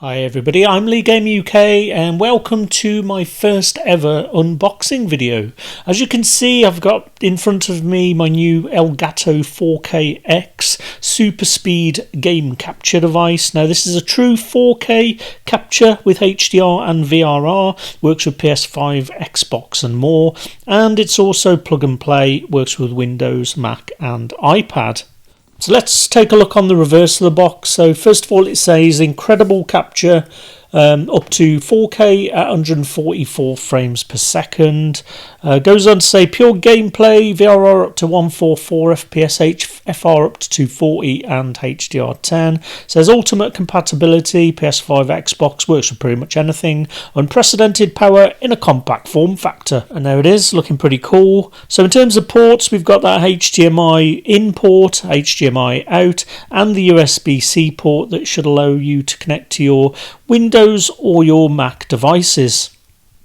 Hi everybody, I'm Lee Game UK and welcome to my first ever unboxing video. As you can see, I've got in front of me my new Elgato 4K X Superspeed game capture device. Now this is a true 4K capture with HDR and VRR, works with PS5, Xbox and more, and it's also plug and play, works with Windows, Mac and iPad. So let's take a look on the reverse of the box. So first of all, it says incredible capture up to 4K at 144 frames per second. Goes on to say pure gameplay, VRR up to 144 FPS, FR up to 240 and HDR10. Says ultimate compatibility, PS5, Xbox, works with pretty much anything. Unprecedented power in a compact form factor. And there it is, looking pretty cool. So in terms of ports, we've got that HDMI in port, HDMI out, and the USB-C port that should allow you to connect to your Windows or your Mac devices.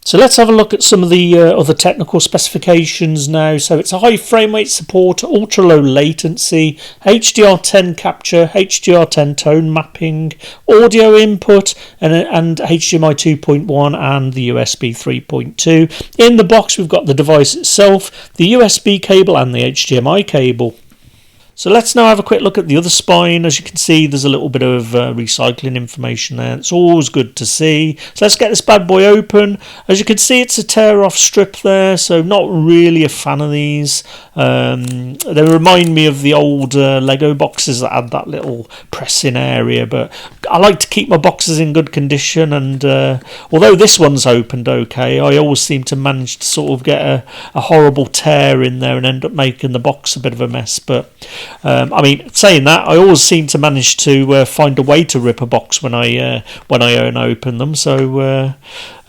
So let's have a look at some of the other technical specifications now. So it's a high frame rate support, ultra low latency, HDR10 capture, HDR10 tone mapping, audio input, and HDMI 2.1 and the USB 3.2. In the box we've got the device itself, the USB cable and the HDMI cable. So let's now have a quick look at the other spine. As you can see, there's a little bit of recycling information there. It's always good to see. So let's get this bad boy open. As you can see, it's a tear-off strip there, so not really a fan of these. They remind me of the old Lego boxes that had that little pressing area, but I like to keep my boxes in good condition, and although this one's opened okay, I always seem to manage to sort of get a horrible tear in there and end up making the box a bit of a mess. But I mean, saying that, I always seem to manage to find a way to rip a box when I open them. So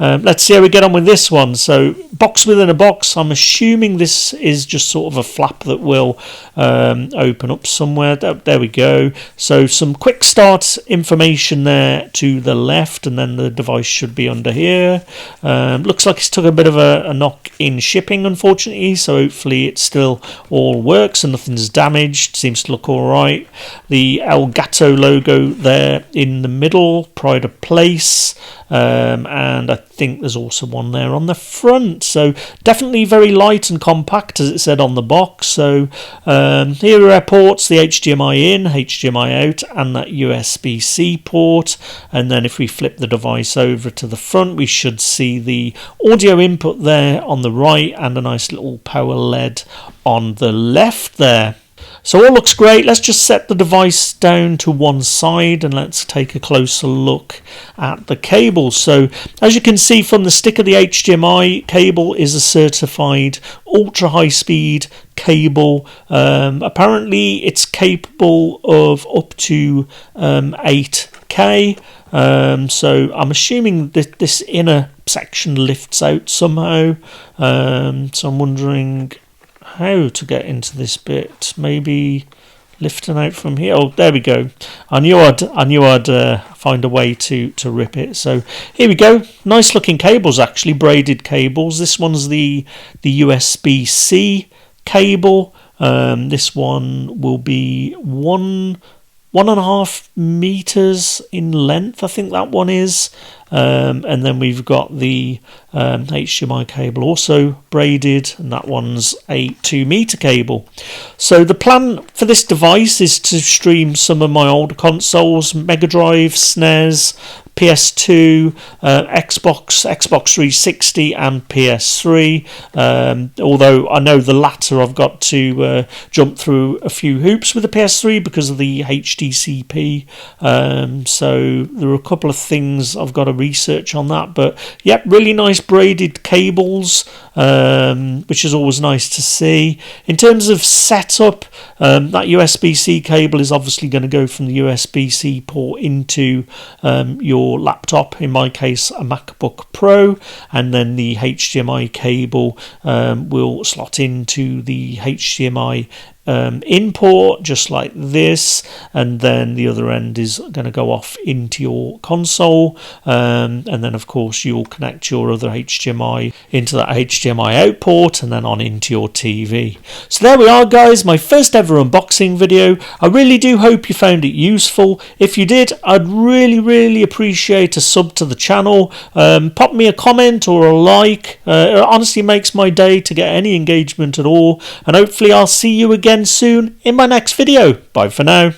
let's see how we get on with this one. So box within a box. I'm assuming this is just sort of a flap that will open up somewhere. There we go. So some quick start information there to the left, and then the device should be under here. Looks like it's took a bit of a knock in shipping, unfortunately. So hopefully it still all works and nothing's damaged. Seems to look all right. The Elgato logo there in the middle, pride of place, and I think there's also one there on the front. So definitely very light and compact, as it said on the box. So here are our ports: the HDMI in, HDMI out, and that USB-C port. And then if we flip the device over to the front, we should see the audio input there on the right and a nice little power LED on the left there. So all looks great. Let's just set the device down to one side and let's take a closer look at the cables. So as you can see from the sticker, the HDMI cable is a certified ultra high speed cable. Apparently it's capable of up to 8K. So I'm assuming that this inner section lifts out somehow. So I'm wondering how to get into this bit. Maybe lifting out from here. Oh, there we go. I knew I'd find a way to rip it. So here we go. Nice looking cables, actually, braided cables. This one's the USB-C cable. This one will be 1.5 meters in length, I think that one is. And then we've got the HDMI cable also braided, and that one's a 2 meter cable. So the plan for this device is to stream some of my older consoles: Mega Drive, SNES, PS2, Xbox 360 and PS3, although I know the latter I've got to jump through a few hoops with the PS3 because of the HDCP, so there are a couple of things I've got to research on that. But yep, really nice braided cables, which is always nice to see. In terms of setup, that USB-C cable is obviously going to go from the USB-C port into your laptop, in my case a MacBook Pro, and then the HDMI cable will slot into the HDMI input just like this, and then the other end is going to go off into your console, and then of course you'll connect your other HDMI into that HDMI out port and then on into your TV. So there we are, guys, my first ever unboxing video. I really do hope you found it useful. If you did, I'd really appreciate a sub to the channel. Pop me a comment or a like. It honestly makes my day to get any engagement at all, and hopefully I'll see you again soon in my next video. Bye for now.